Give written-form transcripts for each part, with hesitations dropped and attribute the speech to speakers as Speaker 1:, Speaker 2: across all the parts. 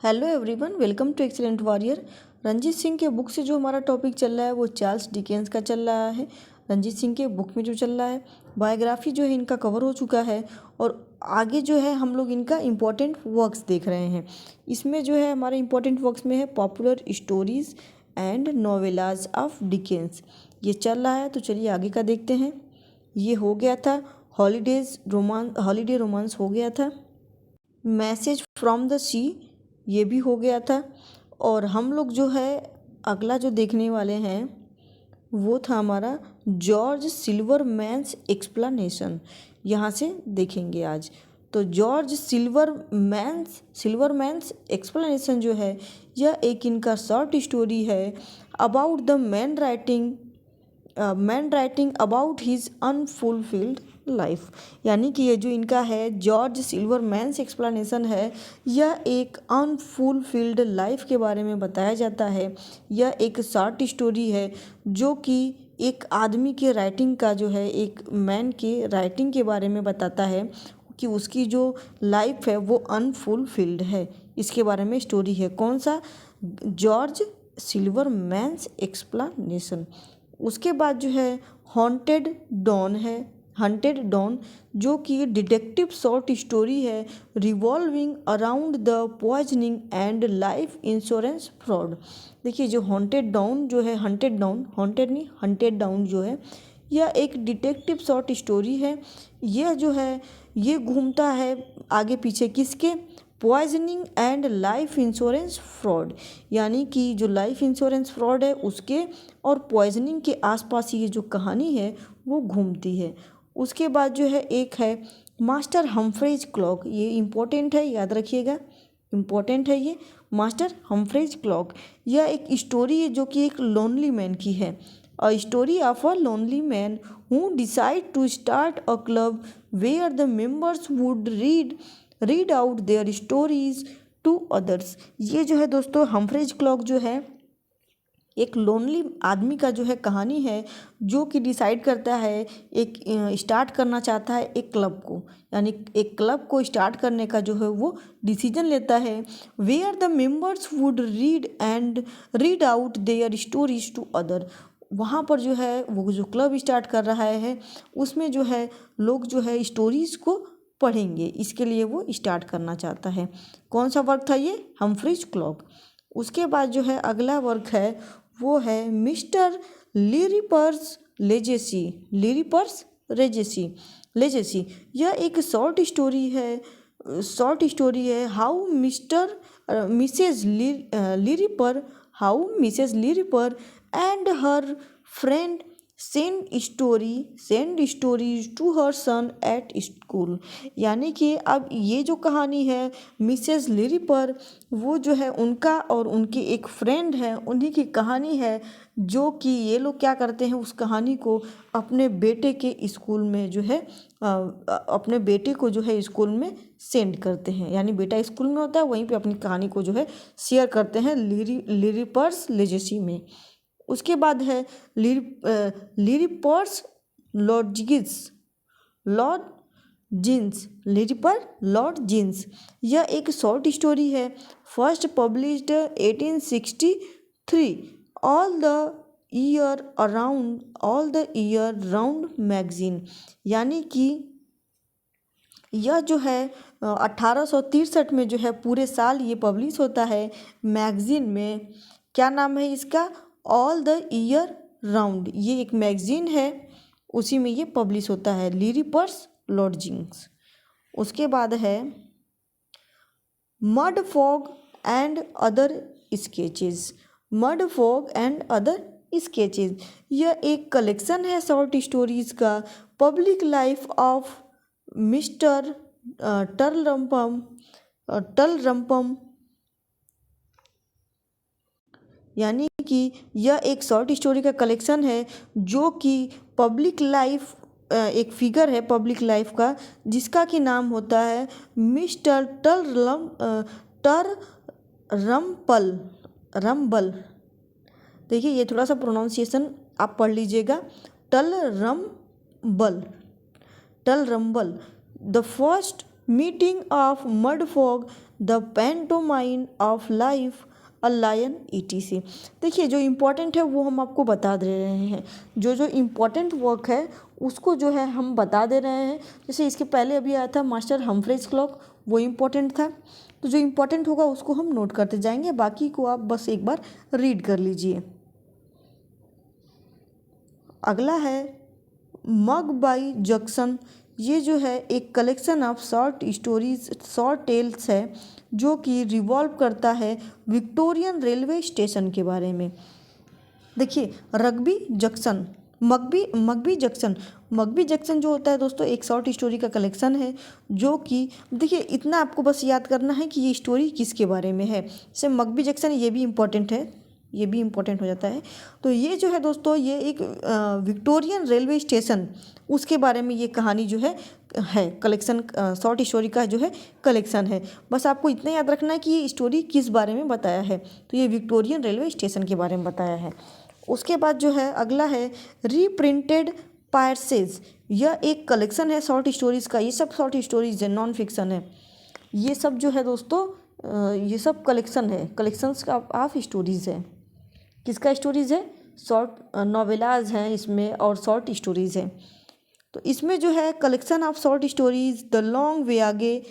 Speaker 1: Hello everyone, welcome to excellent warrior. Ranjit Singh के book से जो हमारा टॉपिक चल रहा है वो चार्ल्स डिकेंस का चल रहा है। रंजीत सिंह के बुक में जो चल रहा है बायोग्राफी जो है इनका कवर हो चुका है और आगे जो है हम लोग इनका इम्पोर्टेंट वर्क्स देख रहे हैं। इसमें जो है हमारे इम्पोर्टेंट वर्क्स में है popular stories and novellas of Dickens, ये चल रहा है। तो चलिए आगे का देखते हैं। ये हो गया था हॉलीडे रोमांस हो गया था। मैसेज फ्रॉम द सी ये भी हो गया था। और हम लोग जो है अगला जो देखने वाले हैं वो था हमारा जॉर्ज सिल्वरमैन्स एक्सप्लेनेशन। यहाँ से देखेंगे आज। तो जॉर्ज सिल्वरमैन्स एक्सप्लेनेशन जो है यह एक इनका शॉर्ट स्टोरी है about the man writing about his unfulfilled life. यानी कि ये जो इनका है जॉर्ज सिल्वरमैन्स एक्सप्लेनेशन है, यह एक अनफुलफिल्ड लाइफ के बारे में बताया जाता है। यह एक शॉर्ट स्टोरी है जो कि एक आदमी के राइटिंग का जो है, एक मैन के राइटिंग के बारे में बताता है कि उसकी जो लाइफ है वो अनफुलफिल्ड है। इसके बारे में स्टोरी है। कौन सा? George Silverman's explanation. उसके बाद जो है हॉन्टेड डॉन है। हंटेड डॉन जो कि डिटेक्टिव शॉर्ट स्टोरी है revolving around the poisoning and life insurance fraud. देखिए जो हॉन्टेड डाउन जो है, हंटेड डाउन जो है यह एक डिटेक्टिव शॉर्ट स्टोरी है। यह जो है ये घूमता है आगे पीछे किसके? Poisoning and life insurance fraud. यानी कि जो लाइफ इंश्योरेंस फ्रॉड है उसके और पॉइजनिंग के आसपास ये जो कहानी है वो घूमती है। उसके बाद जो है एक है मास्टर हम्फ्रेज क्लॉक। ये इम्पोर्टेंट है, याद रखिएगा, इम्पोर्टेंट है ये मास्टर हम्फ्रेज क्लॉक। यह एक स्टोरी है जो कि एक लोनली मैन की है। A story of a lonely man who decide to start a club where the members would read out their stories to others. ये जो है दोस्तों हम्फ्रेज क्लॉक जो है एक लोनली आदमी का जो है कहानी है जो कि डिसाइड करता है एक स्टार्ट करना चाहता है एक क्लब को, यानी एक क्लब को स्टार्ट करने का जो है वो डिसीजन लेता है। Where the members would read out their stories to other. वहाँ पर जो है वो जो क्लब स्टार्ट कर रहा है उसमें जो है लोग जो है स्टोरीज को पढ़ेंगे, इसके लिए वो स्टार्ट करना चाहता है। कौन सा वर्क था ये? Humphrey's clock. उसके बाद जो है अगला वर्क है वो है मिस्टर लिरिपर्स लेजेसी। यह एक शॉर्ट स्टोरी है how Mrs Lirriper and her friend send stories to her son at school. यानी कि अब ये जो कहानी है मिसेज लिरिपर वो जो है उनका और उनकी एक फ्रेंड है, उन्हीं की कहानी है जो कि ये लोग क्या करते हैं उस कहानी को अपने बेटे के स्कूल में जो है अपने बेटे को जो है स्कूल में सेंड करते हैं। यानी बेटा स्कूल में होता है वहीं पे अपनी कहानी को जो है शेयर करते हैं लिरिपर्स लेजेसी में। उसके बाद है लिरिपर्स लॉर्ड जीन्स। यह एक शॉर्ट स्टोरी है first published 1863 all the year round magazine. यानी कि यह जो है 1863 में जो है पूरे साल ये पब्लिश होता है मैगजीन में। क्या नाम है इसका? All the year round. ये एक मैगजीन है, उसी में ये पब्लिश होता है, लिरिपर्स लॉर्जिंग्स। उसके बाद है mud fog and other sketches. यह एक कलेक्शन है शॉर्ट स्टोरीज का पब्लिक लाइफ ऑफ मिस्टर टलरम्पम। यानी कि यह एक शॉर्ट स्टोरी का कलेक्शन है जो कि पब्लिक लाइफ एक फिगर है पब्लिक लाइफ का जिसका कि नाम होता है मिस्टर रम्बल। देखिए ये थोड़ा सा प्रोनाउंसिएशन आप पढ़ लीजिएगा, Tulrumble. The first meeting of Mudfog the pantomime of life, a lion, ETC। देखिए जो इम्पोर्टेंट है वो हम आपको बता दे रहे हैं, जो जो इम्पोर्टेंट वर्क है उसको जो है हम बता दे रहे हैं। जैसे इसके पहले अभी आया था मास्टर हम्फ्रीज क्लॉक, वो इम्पोर्टेंट था, तो जो इम्पोर्टेंट होगा उसको हम नोट करते जाएंगे, बाकी को आप बस एक बार रीड कर लीजिए। अगला है मग बाई जैक्सन। ये जो है एक collection of short stories, short tales है, जो कि रिवॉल्व करता है विक्टोरियन रेलवे स्टेशन के बारे में। देखिए रग्बी जैक्सन, मगबी जैक्सन जो होता है दोस्तों एक शॉर्ट स्टोरी का कलेक्शन है, जो कि देखिए इतना आपको बस याद करना है कि ये स्टोरी किसके बारे में है। जैसे मगबी जैक्सन ये भी इम्पोर्टेंट है, ये भी इम्पोर्टेंट हो जाता है। तो ये जो है दोस्तों ये एक विक्टोरियन रेलवे स्टेशन उसके बारे में ये कहानी जो है कलेक्शन, शॉर्ट स्टोरी का जो है कलेक्शन है। बस आपको इतना याद रखना है कि ये स्टोरी किस बारे में बताया है, तो ये विक्टोरियन रेलवे स्टेशन के बारे में बताया है। उसके बाद जो है अगला है रीप्रिंटेड पायर्सेज। यह एक कलेक्शन है शॉर्ट स्टोरीज़ का, ये सब शॉर्ट स्टोरीज है, नॉन फिक्शन है। ये सब जो है दोस्तों ये सब कलेक्शन है, कलेक्शंस का ऑफ स्टोरीज़ है। किसका स्टोरीज़ है? शॉर्ट नॉवेलाज हैं इसमें और शॉर्ट स्टोरीज़ हैं। तो इसमें जो है collection of short stories the long way आगे।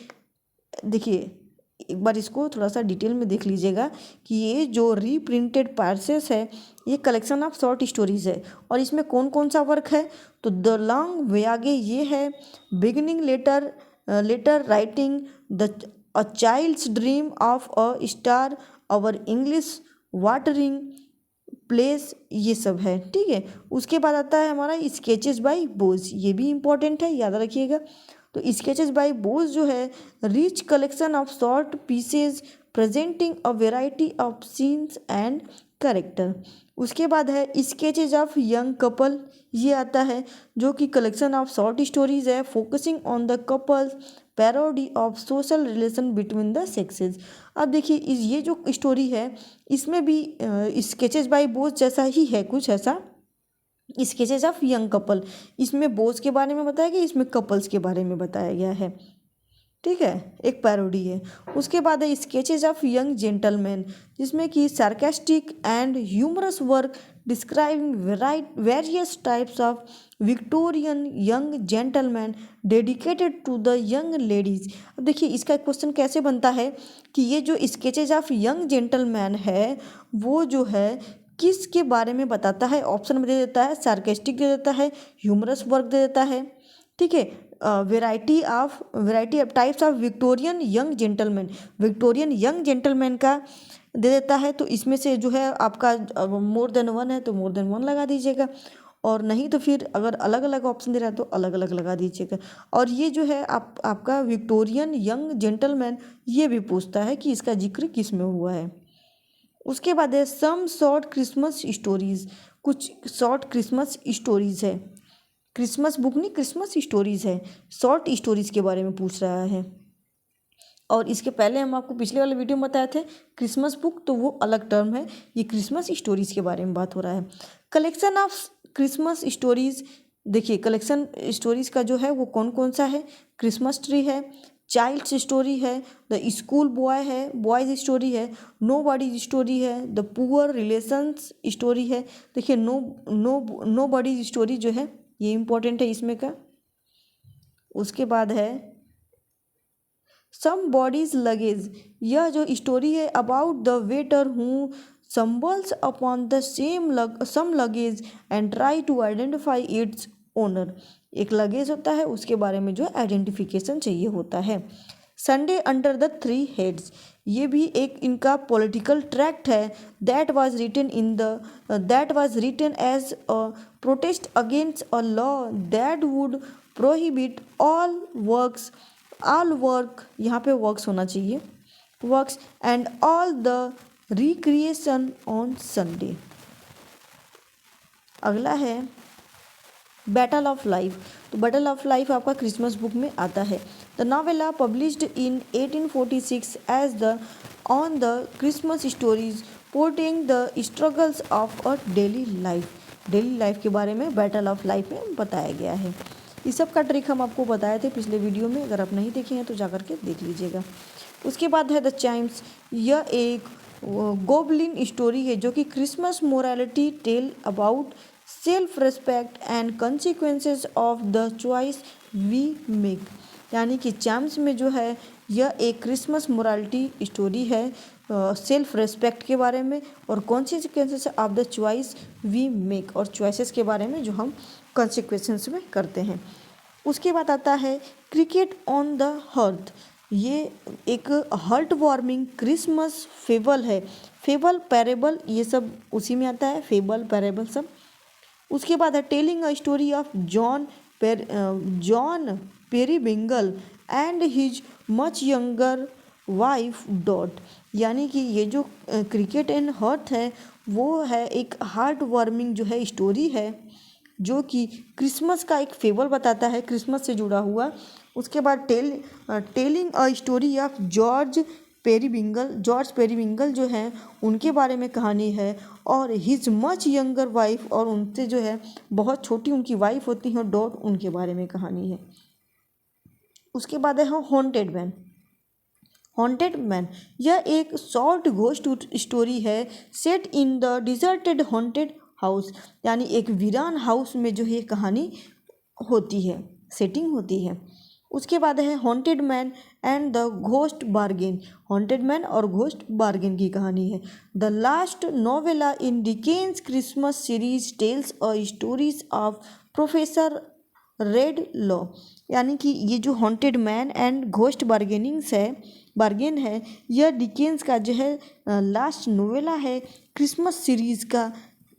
Speaker 1: देखिए एक बार इसको थोड़ा सा डिटेल में देख लीजिएगा कि ये जो रीप्रिंटेड पार्सेस है ये कलेक्शन ऑफ शॉर्ट स्टोरीज़ है, और इसमें कौन कौन सा वर्क है? तो द लॉन्ग वे आगे ये है, beginning letter writing, the a child's dream of a star, our English watering place, ये सब है। ठीक है, उसके बाद आता है हमारा स्केचेस बाय बोज, ये भी इम्पोर्टेंट है, याद रखिएगा। तो स्केचेस बाय बोज जो है rich collection of short pieces presenting a variety of scenes and character. उसके बाद है स्केचेज ऑफ यंग कपल, ये आता है जो कि कलेक्शन ऑफ शॉर्ट स्टोरीज है focusing on the couples, parody of social relation between the sexes. अब देखिए ये जो स्टोरी है इसमें भी स्केचेज बाय बोज जैसा ही है, कुछ ऐसा। स्केचेज ऑफ यंग कपल, इसमें बोज के बारे में बताया गया, इसमें कपल्स के बारे में बताया गया है। ठीक है, एक पैरोडी है। उसके बाद है स्केचेज ऑफ यंग जेंटलमैन, जिसमें कि sarcastic and humorous work describing various types of Victorian young gentleman dedicated to the young ladies. अब देखिए इसका क्वेश्चन कैसे बनता है कि ये जो स्केचेज ऑफ यंग जेंटलमैन है वो जो है किसके बारे में बताता है? ऑप्शन में दे देता है सार्केस्टिक दे देता है, ह्यूमरस वर्क दे देता है। ठीक है, variety of types of Victorian young gentleman, Victorian young gentleman का दे देता है। तो इसमें से जो है आपका मोर देन वन है तो मोर देन वन लगा दीजिएगा, और नहीं तो फिर अगर अलग अलग ऑप्शन दे रहा है तो अलग अलग लगा दीजिएगा। और ये जो है आपका विक्टोरियन यंग जेंटलमैन ये भी पूछता है कि इसका जिक्र किस में हुआ है। उसके बाद है सम शॉर्ट क्रिसमस स्टोरीज, कुछ शॉर्ट क्रिसमस स्टोरीज है, क्रिसमस बुक नहीं क्रिसमस स्टोरीज है, शॉर्ट स्टोरीज के बारे में पूछ रहा है। और इसके पहले हम आपको पिछले वाले वीडियो में बताए थे क्रिसमस बुक, तो वो अलग टर्म है, ये क्रिसमस स्टोरीज के बारे में बात हो रहा है। कलेक्शन ऑफ क्रिसमस स्टोरीज, देखिए कलेक्शन स्टोरीज का जो है वो कौन कौन सा है? क्रिसमस ट्री है, चाइल्ड्स स्टोरी है, द स्कूल बॉय है, बॉयज स्टोरी है, नो बॉडीज स्टोरी है, द पुअर रिलेशंस स्टोरी है। देखिए नो बॉडीज स्टोरी जो है ये इम्पोर्टेंट है इसमें का। उसके बाद है सम बॉडीज लगेज, यह जो स्टोरी है about the waiter who stumbles upon the some luggage and try to identify its owner। एक लगेज होता है उसके बारे में जो आइडेंटिफिकेशन चाहिए होता है। Sunday under the three heads, ये भी एक इनका पॉलिटिकल ट्रैक्ट है that was written as a protest against a law that would prohibit all work, यहाँ पे वर्क्स होना चाहिए, works and all the recreation on Sunday. अगला है बैटल ऑफ लाइफ, तो बैटल ऑफ लाइफ आपका क्रिसमस बुक में आता है। The novella published in 1846 as the on the Christmas stories porting the struggles of a daily life के बारे में बैटल ऑफ लाइफ में बताया गया है। इस सब का ट्रिक हम आपको बताए थे पिछले वीडियो में, अगर आप नहीं देखे हैं तो जाकर के देख लीजिएगा। उसके बाद है द चाइम्स। यह एक गोबलिन स्टोरी है जो कि Christmas morality tale about self respect and consequences of the choice we make. यानी कि चाइम्स में जो है यह एक क्रिसमस मोरालिटी स्टोरी है सेल्फ रिस्पेक्ट के बारे में और consequences of the choice we make, और चॉइसेस के बारे में जो हम कॉन्सिक्वेंसेस में करते हैं। उसके बाद आता है क्रिकेट ऑन द हर्थ। ये एक हर्ट वार्मिंग क्रिसमस फेबल है। फेबल पैरेबल ये सब उसी में आता है, फेबल पैरेबल सब। उसके बाद है telling a story of John Peerybingle and his much younger wife Dot. यानी कि ये जो क्रिकेट एंड हर्थ है वो है एक हार्ट वार्मिंग जो है स्टोरी है जो कि क्रिसमस का एक फेबल बताता है, क्रिसमस से जुड़ा हुआ। उसके बाद telling a story of George Peerybingle जो हैं उनके बारे में कहानी है, और हिज मच यंगर वाइफ, और उनसे जो है बहुत छोटी उनकी वाइफ होती हैं, डॉट उनके बारे में कहानी है। उसके बाद है हॉन्टेड मैन। यह एक शॉर्ट घोस्ट स्टोरी है set in the deserted haunted house. यानी एक वीरान हाउस में जो है कहानी होती है, सेटिंग होती है। उसके बाद है haunted man and the ghost bargain. Haunted man और घोस्ट बार्गेन की कहानी है। The last novella in Dickens Christmas series tales a stories of professor red law. यानी कि ये जो haunted man and ghost bargain है यह डिकेन्स का जो है लास्ट नोवेला है क्रिसमस सीरीज़ का।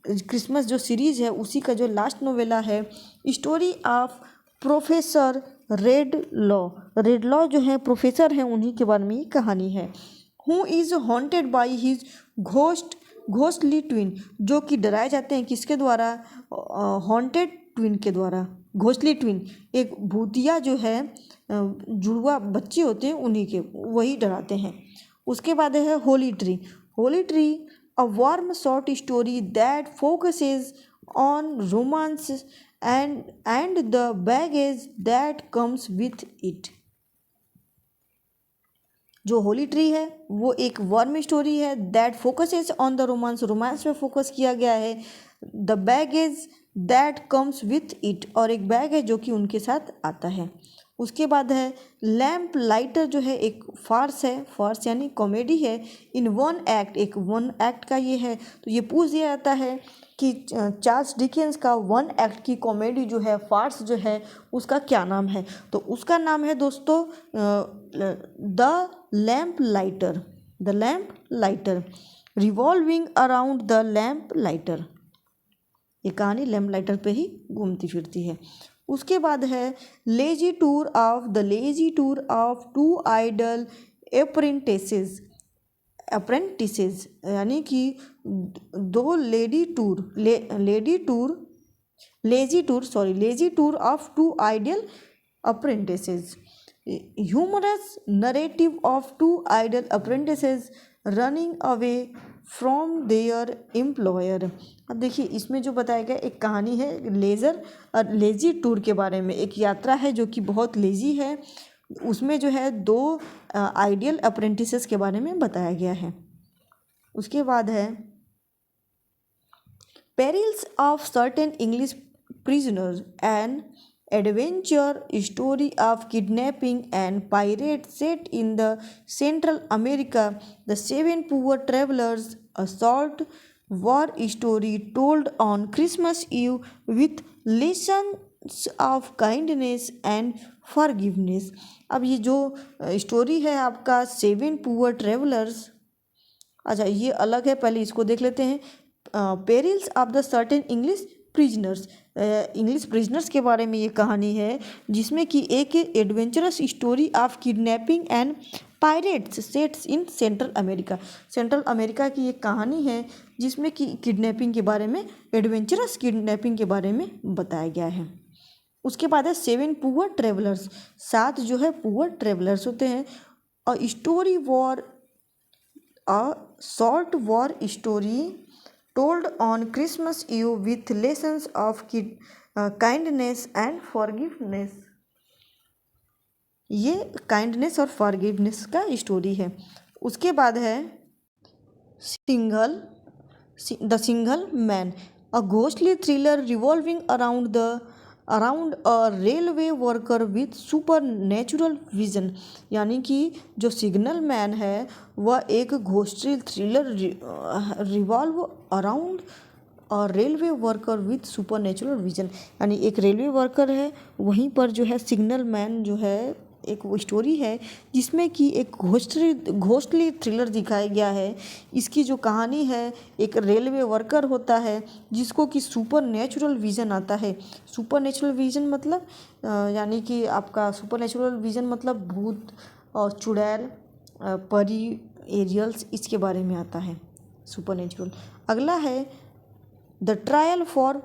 Speaker 1: क्रिसमस जो सीरीज़ है उसी का जो लास्ट नोवेला है। Story of professor red law जो है प्रोफेसर हैं उन्हीं के बारे में ये कहानी है। Who is haunted by his ghostly twin. जो कि डराए जाते हैं किसके द्वारा, हॉन्टेड ट्विन के द्वारा। घोस्टली ट्विन एक भूतिया जो है जुड़वा बच्चे होते हैं उन्हीं के, वही डराते हैं। उसके बाद है Holi tree a warm short story that focuses on romance and the baggage that comes with it. जो होली ट्री है वो एक वार्म स्टोरी है that focuses on the romance पे फोकस किया गया है। The baggage that comes with it, और एक बैग है जो कि उनके साथ आता है। उसके बाद है लैम्प लाइटर जो है एक फार्स है, फार्स यानी कॉमेडी है इन वन एक्ट, एक वन एक्ट का ये है। तो ये पूछ दिया जाता है कि चार्ल्स डिकेंस का वन एक्ट की कॉमेडी जो है फार्स जो है उसका क्या नाम है। तो उसका नाम है दोस्तों the lamp lighter revolving around the lamp lighter. ये कहानी लैम्प लाइटर पे ही घूमती फिरती है। उसके बाद है lazy tour of two idle apprentices. यानी कि दो lazy tour of two idle apprentices. Humorous narrative of two idle apprentices running away from their employer. अब देखिए इसमें जो बताया गया एक कहानी है लेजी टूर के बारे में। एक यात्रा है जो कि बहुत लेजी है, उसमें जो है दो आइडियल अप्रेंटिसेस के बारे में बताया गया है। उसके बाद है perils of certain English prisoners and adventure story of kidnapping and pirate set in the Central America. The Seven Poor Travelers, a short war story told on Christmas Eve with lessons of kindness and forgiveness. अब ये जो story है आपका seven poor travellers, अच्छा ये अलग है, पहले इसको देख लेते हैं। Perils of the certain English prisoners के बारे में ये कहानी है जिसमें कि एक adventurous story of kidnapping and pirates sets in central America की एक कहानी है जिसमें कि किडनैपिंग के बारे में, एडवेंचरस किडनैपिंग के बारे में बताया गया है। उसके बाद है सेवन पुअर ट्रेवलर्स, 7 जो है पुअर ट्रेवलर्स होते हैं। A short war story told on Christmas Eve with lessons of kindness and forgiveness. ये काइंडनेस और फॉरगिवनेस का स्टोरी है। उसके बाद है the single man, a ghostly thriller revolving around a railway worker with super natural vision. यानी कि जो सिग्नल मैन है वह एक घोस्टली थ्रिलर रिवॉल्व अराउंड और railway worker with super natural vision, यानी एक रेलवे वर्कर है, वहीं पर जो है सिग्नल मैन जो है एक वो स्टोरी है जिसमें कि एक घोस्टली थ्रिलर दिखाया गया है। इसकी जो कहानी है, एक रेलवे वर्कर होता है जिसको कि सुपर नेचुरल विज़न आता है। सुपर नेचुरल विज़न मतलब यानी कि आपका सुपर नेचुरल विज़न मतलब भूत और चुड़ैल, परी, एरियल्स, इसके बारे में आता है सुपर नेचुरल। अगला है द ट्रायल फॉर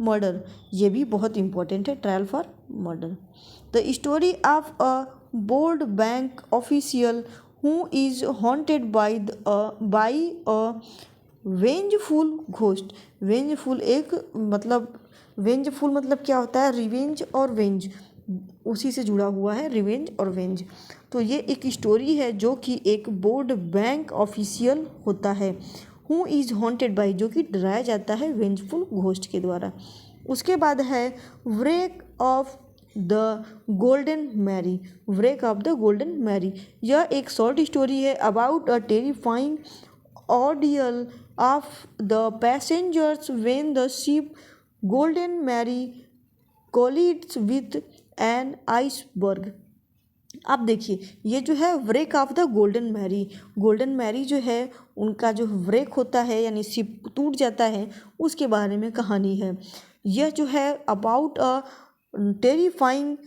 Speaker 1: मर्डर, ये भी बहुत इंपॉर्टेंट है, trial for murder. The story of a board bank official who is haunted by a vengeful ghost. Vengeful मतलब क्या होता है, रिवेंज और वेंज, उसी से जुड़ा हुआ है, रिवेंज और वेंज। तो ये एक स्टोरी है जो कि एक बोर्ड बैंक ऑफिशियल होता है, हु इज़ हॉन्टेड बाई, जो कि डराया जाता है वेंजफुल घोस्ट के द्वारा। उसके बाद है wreck of the Golden Mary, यह एक शॉर्ट स्टोरी है about a terrifying ordeal of the passengers when the ship Golden Mary collides with an iceberg. अब देखिए, ये जो है wreck of the Golden Mary जो है उनका जो व्रेक होता है यानी शिप टूट जाता है, उसके बारे में कहानी है। यह जो है about a terrifying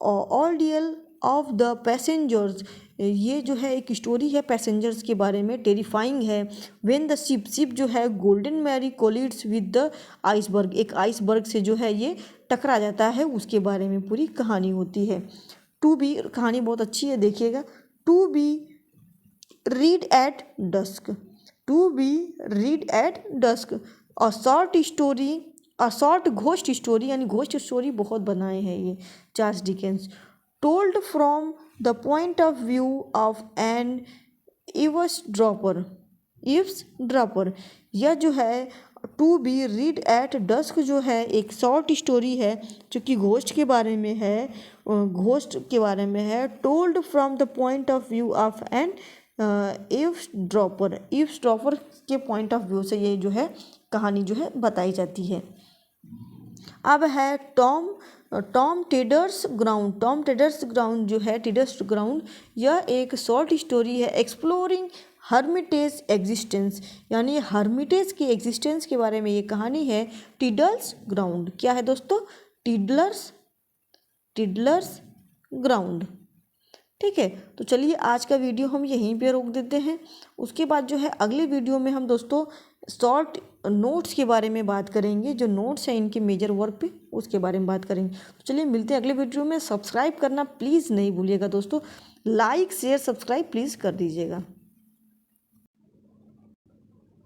Speaker 1: ordeal of the passengers, ये जो है एक स्टोरी है पैसेंजर्स के बारे में, टेरिफाइंग है। व्हेन द शिप जो है Golden Mary collides with the iceberg, एक आइसबर्ग से जो है ये टकरा जाता है, उसके बारे में पूरी कहानी होती है। टू बी, कहानी बहुत अच्छी है, देखिएगा। To be read at dusk, a short ghost story, यानी घोस्ट स्टोरी बहुत बनाए हैं ये Charles Dickens. Told from the point of view of an eavesdropper, यह जो है to be read at dusk जो है एक शॉर्ट स्टोरी है जो कि घोस्ट के बारे में है, told from the point of view of an eavesdropper के पॉइंट ऑफ व्यू से ये जो है कहानी जो है बताई जाती है। अब है टॉम टेडर्स ग्राउंड जो है, यह एक शॉर्ट स्टोरी है एक्सप्लोरिंग हर्मिटेज एग्जिस्टेंस, यानी हर्मिटेज के एग्जिस्टेंस के बारे में ये कहानी है। टिडल्स ग्राउंड, क्या है दोस्तों, टिडलर्स ग्राउंड। ठीक है, तो चलिए आज का वीडियो हम यहीं पे रोक देते हैं। उसके बाद जो है अगले वीडियो में हम दोस्तों शॉर्ट नोट्स के बारे में बात करेंगे, जो नोट्स हैं इनके मेजर वर्क पे, उसके बारे में बात करेंगे। तो चलिए मिलते हैं अगले वीडियो में। सब्सक्राइब करना प्लीज़ नहीं भूलिएगा दोस्तों, लाइक शेयर सब्सक्राइब प्लीज़ कर दीजिएगा।